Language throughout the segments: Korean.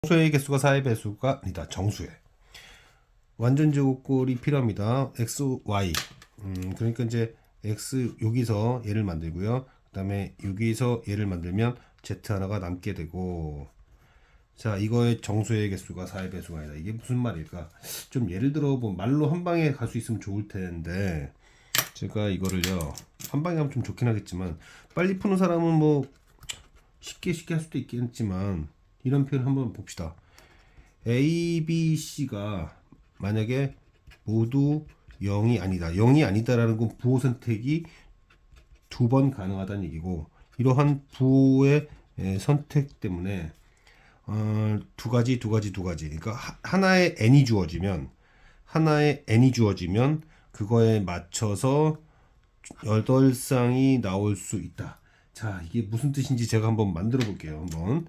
정수의 개수가 4의 배수가 아니다. 정수의 완전 제곱꼴이 필요합니다. x, y. 그러니까 이제 x 여기서 얘를 만들고요. 그 다음에 여기서 얘를 만들면 z 하나가 남게 되고, 자, 이거의 정수의 개수가 4의 배수가 아니다. 이게 무슨 말일까? 좀 예를 들어 뭐 말로 한 방에 갈 수 있으면 좋을 텐데, 제가 이거를요 한 방에 하면 좀 좋긴 하겠지만, 빨리 푸는 사람은 뭐 쉽게 할 수도 있겠지만, 이런 표현 한번 봅시다. A, B, C가 만약에 모두 0이 아니다. 0이 아니다라는 건 부호 선택이 두 번 가능하다는 얘기고, 이러한 부호의 선택 때문에 두 가지. 그러니까 하나의 n이 주어지면 그거에 맞춰서 8쌍이 나올 수 있다. 자, 이게 무슨 뜻인지 제가 한번 만들어 볼게요. 한번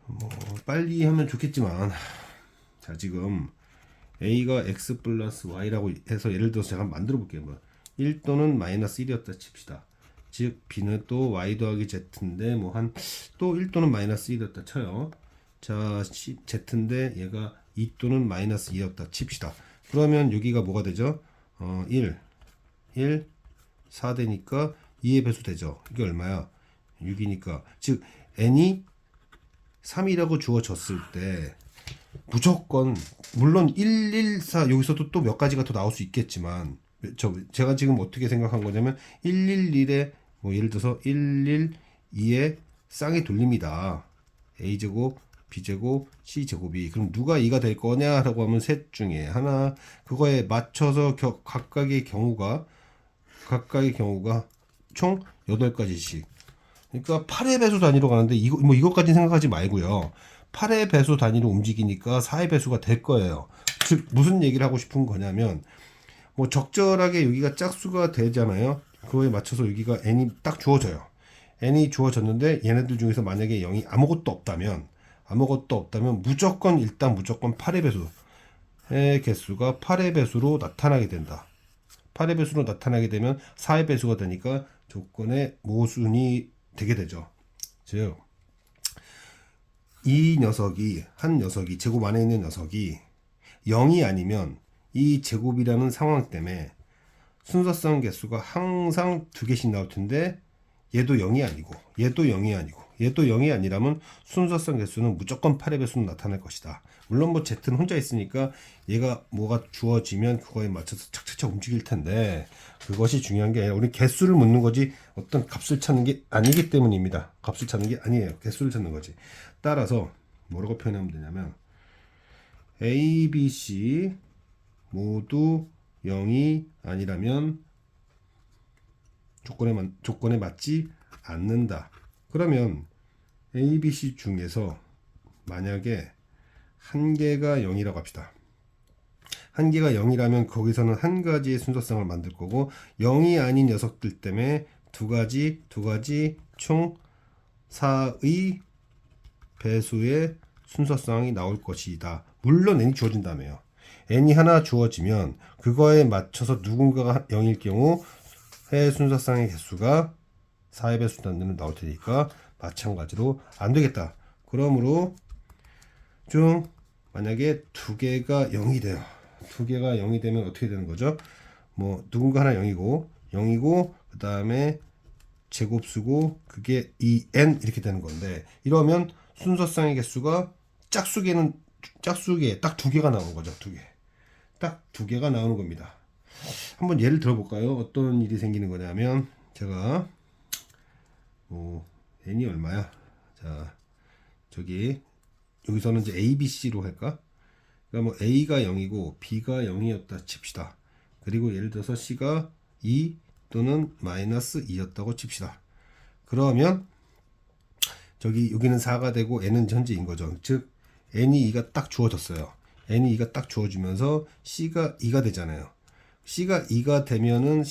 뭐 빨리 하면 좋겠지만, 자, 지금 a가 x 플러스 y라고 해서 예를 들어서 제가 한번 만들어 볼게요. 뭐 1 또는 마이너스 1이었다 칩시다. 즉 b는 또 y 더하기 z인데 뭐 한 또 1 또는 마이너스 1이었다 쳐요. 자, z인데 얘가 2 또는 마이너스 2였다 칩시다. 그러면 여기가 뭐가 되죠? 1 4 되니까 2의 배수 되죠. 이게 얼마야? 6이니까, 즉 n이 3이라고 주어졌을 때 무조건, 물론 1, 1, 4 여기서도 또 몇 가지가 더 나올 수 있겠지만, 제가 지금 어떻게 생각한 거냐면 1, 1, 1에 뭐 예를 들어서 1, 1, 2의 쌍의 돌림이다. a제곱, b제곱, c제곱이. 그럼 누가 2가 될 거냐라고 하면 셋 중에 하나. 그거에 맞춰서 각각의 경우가 총 8가지씩. 그러니까 8의 배수 단위로 가는데, 이것까지 생각하지 말고요. 8의 배수 단위로 움직이니까 4의 배수가 될 거예요. 즉 무슨 얘기를 하고 싶은 거냐면, 뭐 적절하게 여기가 짝수가 되잖아요. 그거에 맞춰서 여기가 n이 딱 주어져요. n이 주어졌는데 얘네들 중에서 만약에 0이 아무것도 없다면 무조건 8의 배수의 개수가 8의 배수로 나타나게 된다. 8의 배수로 나타나게 되면 4의 배수가 되니까 조건의 모순이 되게 되죠. 즉 한 녀석이 제곱 안에 있는 녀석이 0이 아니면 이 제곱이라는 상황 때문에 순서상 개수가 항상 두 개씩 나올 텐데, 얘도 0이 아니고 얘도 0이 아니라면 순서상 개수는 무조건 8의 배수로 나타날 것이다. 물론 뭐 z는 혼자 있으니까 얘가 뭐가 주어지면 그거에 맞춰서 착착착 움직일 텐데, 그것이 중요한 게 아니라 우리 개수를 묻는 거지 어떤 값을 찾는 게 아니기 때문입니다. 값을 찾는 게 아니에요. 개수를 찾는 거지. 따라서 뭐라고 표현하면 되냐면, A, B, C 모두 0이 아니라면 조건에 맞지 않는다. 그러면 A, B, C 중에서 만약에 한 개가 0이라고 합시다. 한 개가 0이라면 거기서는 한 가지의 순서상을 만들 거고, 0이 아닌 녀석들 때문에 두 가지 총 4의 배수의 순서상이 나올 것이다. 물론 n이 주어진다며요. n이 하나 주어지면 그거에 맞춰서 누군가가 0일 경우 해 순서상의 개수가 4의 배수 단위로 나올 테니까 마찬가지로 안 되겠다. 그러므로 좀 만약에 두 개가 0이 돼요. 두 개가 0이 되면 어떻게 되는 거죠? 뭐 누군가 하나 0이고 그 다음에 제곱수고 그게 2n 이렇게 되는 건데, 이러면 순서상의 개수가 짝수계 딱 두 개가 나오는 거죠. 딱 두 개가 나오는 겁니다. 한번 예를 들어볼까요? 어떤 일이 생기는 거냐면, 제가 n이 얼마야? 자, 여기서는 이제 A, B, C로 할까? 그러니까 뭐 A가 0이고 B가 0이었다 칩시다. 그리고 예를 들어서 C가 2 또는 마이너스 2였다고 칩시다. 그러면 여기는 4가 되고 n은 현재인 거죠. 즉 n이 2가 딱 주어졌어요. n이 2가 딱 주어지면서 C가 2가 되잖아요. C가 2가 되면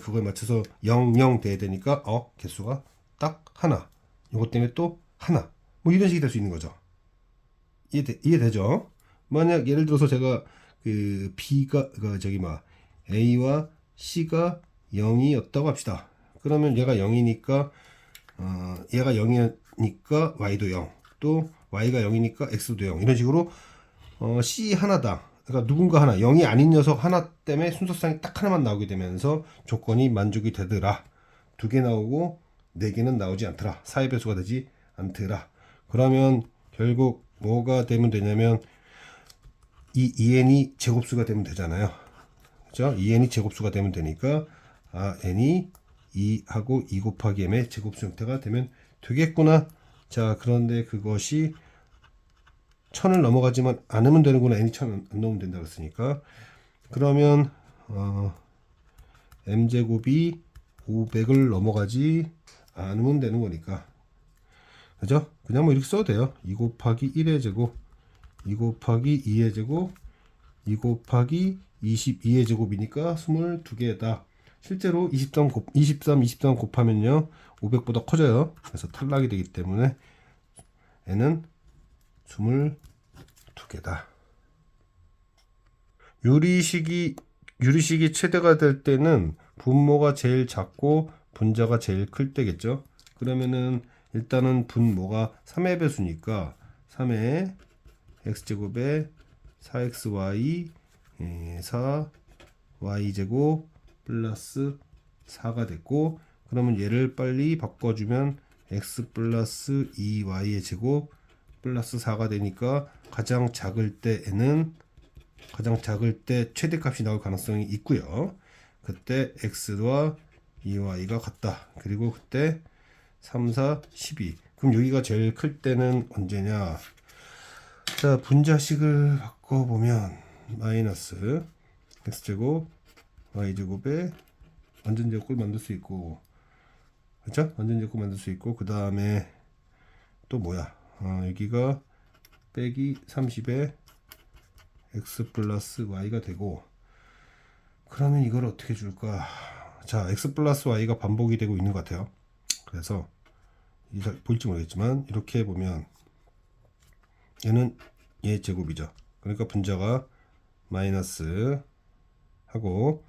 그거에 맞춰서 0 돼야 되니까 개수가 딱 하나. 이것 때문에 또 하나. 뭐 이런 식이 될 수 있는 거죠. 이해되죠? 만약 예를 들어서 제가 A와 C가 0이었다고 합시다. 그러면 얘가 0이니까 Y도 0, 또 y가 0이니까 x도 0 이런 식으로 c 하나당 그러니까 누군가 하나 0이 아닌 녀석 하나 때문에 순서상이 딱 하나만 나오게 되면서 조건이 만족이 되더라. 2개 나오고 4개는 나오지 않더라. 4의 배수가 되지 않더라. 그러면 결국 뭐가 되면 되냐면 이 2n이 제곱수가 되면 되잖아요. 그죠? 2n이 제곱수가 되면 되니까 n이 2하고 2 곱하기 m의 제곱수 형태가 되면 되겠구나. 자, 그런데 그것이 1000을 넘어가지만 않으면 되는구나. n이 1000 안 넘으면 된다 그랬으니까. 그러면 m제곱이 500을 넘어가지 않으면 되는 거니까. 그죠? 그냥 뭐 이렇게 써도 돼요. 2 곱하기 1의 제곱, 2 곱하기 2의 제곱, 2 곱하기 22의 제곱이니까 22개다. 실제로 23 곱하면요 500보다 커져요. 그래서 탈락이 되기 때문에 n은 22개다. 유리식이 최대가 될 때는 분모가 제일 작고 분자가 제일 클 때겠죠. 그러면은 일단은 분모가 3의 배수니까 3의 x제곱에 4xy 4y제곱 플러스 4가 됐고, 그러면 얘를 빨리 바꿔주면 x 플러스 2y의 제곱 플러스 4가 되니까 가장 작을 때에는 가장 작을 때 최대값이 나올 가능성이 있고요. 그때 x와 2y가 같다. 그리고 그때 3, 4, 12. 그럼 여기가 제일 클 때는 언제냐? 자, 분자식을 바꿔보면 마이너스 x제곱 y제곱에 완전제곱을 만들 수 있고, 그렇죠? 완전제곱 만들 수 있고, 그 다음에 또 뭐야? 여기가 빼기 30에 x 플러스 y가 되고, 그러면 이걸 어떻게 줄까? 자, x 플러스 y가 반복이 되고 있는 것 같아요. 그래서 이게 잘 보일지 모르겠지만 이렇게 보면 얘는 얘 제곱이죠. 그러니까 분자가 마이너스 하고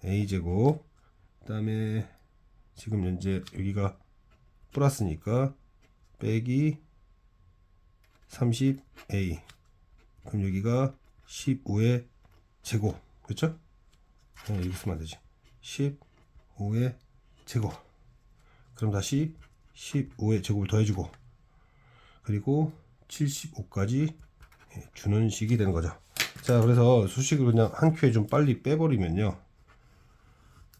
a제곱, 그 다음에 지금 현재 여기가 플러스니까 빼기 30a, 그럼 여기가 15의 제곱, 그렇죠? 이렇게 쓰면 안되지. 15의 제곱, 그럼 다시 15의 제곱을 더해주고, 그리고 75까지 주는 식이 되는 거죠. 자, 그래서 수식을 그냥 한 큐에 좀 빨리 빼버리면요,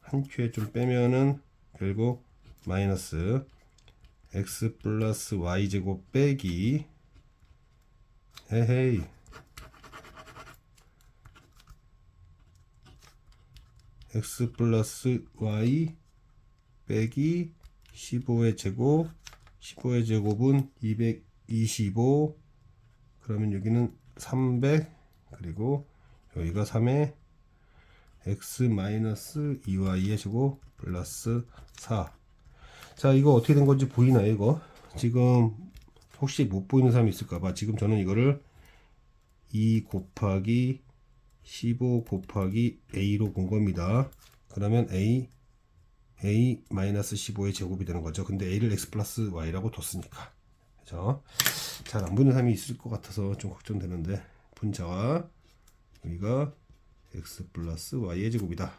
한 큐에 좀 빼면은 결국 마이너스 x 플러스 y 제곱 빼기 헤헤이 x 플러스 y 빼기 15의 제곱, 15의 제곱은 225, 그러면 여기는 300, 그리고 여기가 3의 x 마이너스 2y의 제곱 플러스 4. 자, 이거 어떻게 된 건지 보이나요? 이거 지금 혹시 못 보이는 사람이 있을까봐 지금 저는 이거를 2 곱하기 15 곱하기 a로 본 겁니다. 그러면 a 마이너스 15의 제곱이 되는 거죠. 근데 a를 x 플러스 y라고 뒀으니까, 그죠? 잘 안 보이는 사람이 있을 것 같아서 좀 걱정되는데, 분자가 여기가 x 플러스 y의 제곱이다.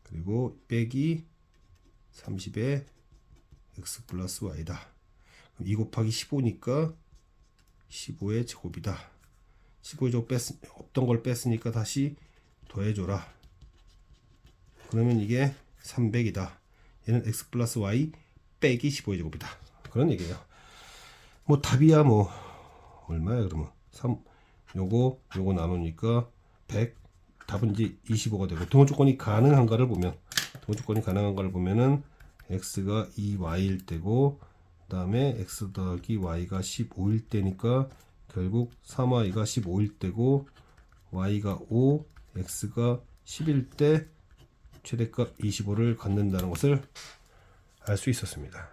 그리고 빼기 30의 x 플러스 y다. 2 곱하기 15니까 15의 제곱이다. 15의 제곱 없던 걸 뺐으니까 다시 더해줘라. 그러면 이게 300이다. 얘는 x 플러스 y 빼기 15의 제곱이다. 그런 얘기예요. 뭐 답이야 뭐 얼마야 그러면 3 요거 나누니까 100, 답은 이제 25가 되고, 등호 조건이 가능한가를 보면은 x가 2y일 때고, 그 다음에 x 더하기 y가 15일 때니까 결국 3y가 15일 때고 y가 5, x가 10일 때 최대값 25를 갖는다는 것을 알 수 있었습니다.